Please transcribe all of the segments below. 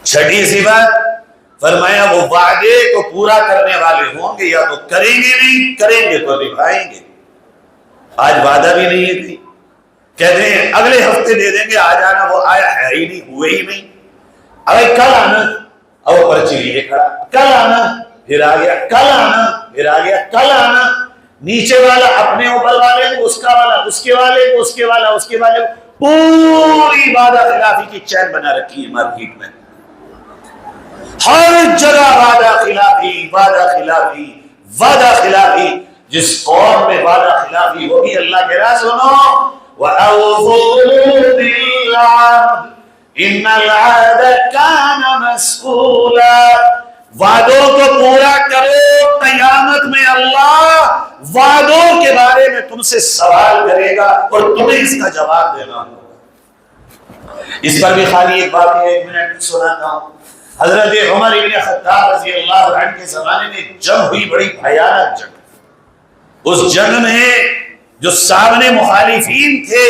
چھٹی صفت فرمایا وہ وعدے کو پورا کرنے والے ہوں گے، یا تو کریں گے نہیں، کریں گے تو نبھائیں گے۔ آج وعدہ بھی نہیں ہے کہیں، کہتے ہیں اگلے ہفتے دے دیں گے، آج آنا، وہ آیا ہے ہی نہیں، ہوئے ہی نہیں۔ ابھی کل آنا، اب وہ پرچی لیے کھڑا، کل آنا، پھر آ گیا، کل آنا، پھر آ گیا، کل آنا۔ نیچے والا اپنے اوپر والے کو، اس کا والا اس کے والے کو، اس کے والا اس کے والے کو، پوری وعدہ خلافی کی چین بنا رکھی ہے مارکیٹ میں۔ ہر جگہ وعدہ خلافی، وعدہ خلافی، وعدہ خلافی۔ جس قوم میں وعدہ خلافی ہوگی، اللہ کے راز سنو، وَأَوْفُوا بِالْعَهْدِ إِنَّ الْعَهْدَ كَانَ مَسْئُولًا۔ وعدوں کو پورا کرو، قیامت میں اللہ وعدوں کے بارے میں تم سے سوال کرے گا اور تمہیں اس کا جواب دینا ہوگا۔ اس پر بھی خالی ایک بات ہے، 1 منٹ سناتا ہوں۔ حضرت عمر بن خطاب رضی اللہ عنہ کے زمانے میں جنگ ہوئی، بڑی بھیانک جنگ۔ اس جنگ میں جو سامنے مخالفین تھے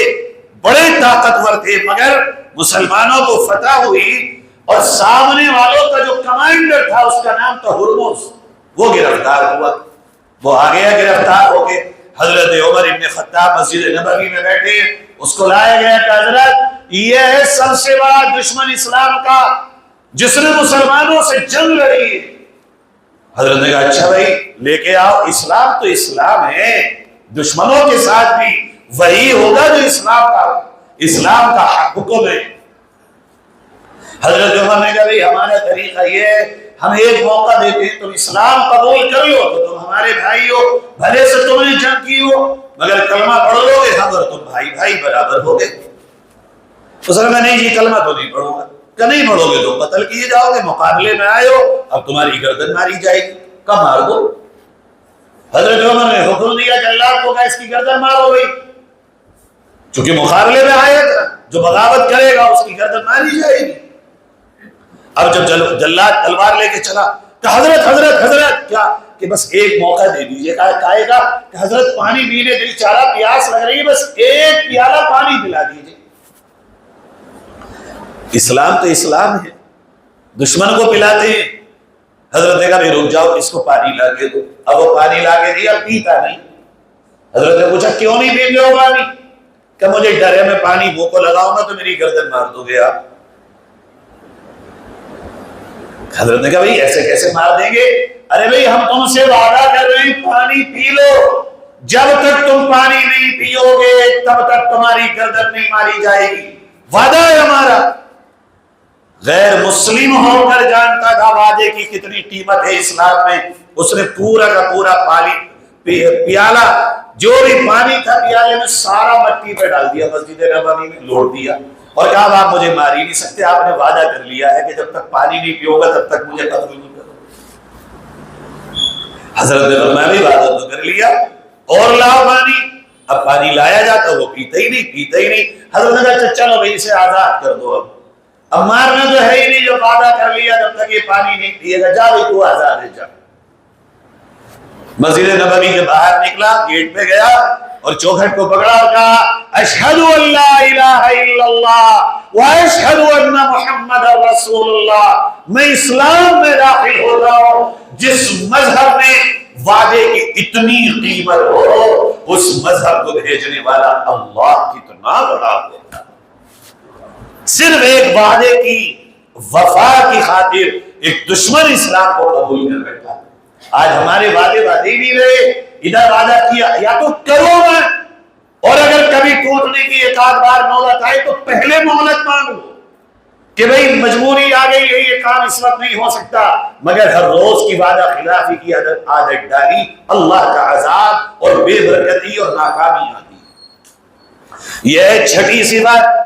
بڑے طاقتور تھے، مگر مسلمانوں کو فتح ہوئی اور سامنے والوں کا جو کمانڈر تھا اس کا نام تھا ہرمز، وہ گرفتار ہوا۔ وہ آ گیا گرفتار ہو کے، حضرت عمر بن خطاب مسجد نبوی میں بیٹھے، اس کو لایا گیا کہ حضرت یہ ہے سب سے بڑا دشمن اسلام کا جس نے مسلمانوں سے جنگ لڑی ہے۔ حضرت نے کہا اچھا بھائی لے کے آؤ، اسلام تو اسلام ہے، دشمنوں کے ساتھ بھی وہی ہوگا جو اسلام کا حکم ہے۔ حضرت عمر نے کہا بھائی ہمارا طریقہ یہ ہے، ہم ایک موقع دیتے ہیں، تم اسلام قبول کر لو تو تم ہمارے بھائی ہو، بھلے سے تم نے جنگ کی ہو مگر کلمہ پڑھ لو گے ہم اور تم بھائی بھائی برابر ہو گئے۔ اس نے کہا نہیں جی کلمہ تو نہیں پڑھوں گا۔ کہ نہیں پڑھو گے تو قتل کیے جاؤ گے، مقابلے میں آئے ہو، اب تمہاری گردن ماری جائے گی، کب مار دو۔ حضرت عمر نے حکم دیا جلاد کو کہ اس کی گردن مارو گئی، چونکہ مقابلے میں آئے تھا، جو بغاوت کرے گا اس کی گردن ماری جائے گی۔ اب جب جلاد تلوار لے کے چلا کہ حضرت حضرت حضرت کیا کہ بس ایک موقع دے دیجیے، کہے گا کہ حضرت پانی پینے دل چاہ رہا، پیاس لگ رہی ہے، بس ایک پیالہ پانی پلا دیجیے۔ اسلام تو اسلام ہے، دشمن کو پلاتے ہیں۔ حضرت نے کہا بھائی رک جاؤ، اس کو پانی لا کے دو۔ اب وہ پانی لا کے دیا، پیتا نہیں۔ حضرت نے پوچھا کیوں نہیں پیتے ہو پانی؟ کہ مجھے ڈر ہے میں پانی منہ کو لگاؤں گا تو میری گردن مار دو گے آپ۔ حضرت نے کہا بھائی ایسے کیسے مار دیں گے؟ ارے بھائی ہم تم سے وعدہ کر رہے ہیں پانی پی لو، جب تک تم پانی نہیں پیو گے تب تک تمہاری گردن نہیں ماری جائے گی، وعدہ ہے ہمارا۔ غیر مسلم ہو کر جانتا تھا وعدے کی کتنی قیمت ہے اسلام میں۔ اس نے پورا کا پورا پیالہ جو بھی پانی تھا پیالے میں سارا مٹی پہ ڈال دیا، مسجد نبوی میں لوٹ دیا اور کہا آپ مجھے مار ہی نہیں سکتے، آپ نے وعدہ کر لیا ہے کہ جب تک پانی نہیں پیو گا تب تک مجھے قتل نہیں کرو۔ حضرت نے فرمایا بھی وعدہ تو کر لیا، اور لاؤ پانی۔ اب پانی لایا جاتا وہ پیتا ہی نہیں۔ حضرت نے کہا چلو بھائی اسے آزاد کر دو، اب مارنا تو ہے ہی نہیں، جو وعدہ کر لیا جب تک یہ پانی نہیں پیے گا، جا بھائی تو آزاد ہے جا۔ مسجد نبوی کے باہر نکلا، گیٹ پہ گیا اور چوکھٹ کو پکڑا اور کہا اشہد ان لا الہ الا اللہ واشہد ان محمد رسول اللہ، میں اسلام میں داخل ہو رہا ہوں۔ جس مذہب میں وعدے کی اتنی قیمت ہو اس مذہب کو بھیجنے والا اللہ کتنا بڑا ہوگا۔ صرف ایک وعدے کی وفا کی خاطر ایک دشمن اسلام کو قبول کر بیٹھا۔ آج ہمارے وعدے ہی نہیں رہے، ادھر وعدہ کیا یا تو کرو میں، اور اگر کبھی ٹوٹنے کی ایک آدھ بار مہلت آئے تو پہلے مہلت مانگو کہ بھئی مجبوری آ گئی ہے، یہ کام اس وقت نہیں ہو سکتا، مگر ہر روز کی وعدہ خلافی کی عادت ڈالی، اللہ کا عذاب اور بے برکتی اور ناکامی آتی۔ یہ چھٹی سی بات۔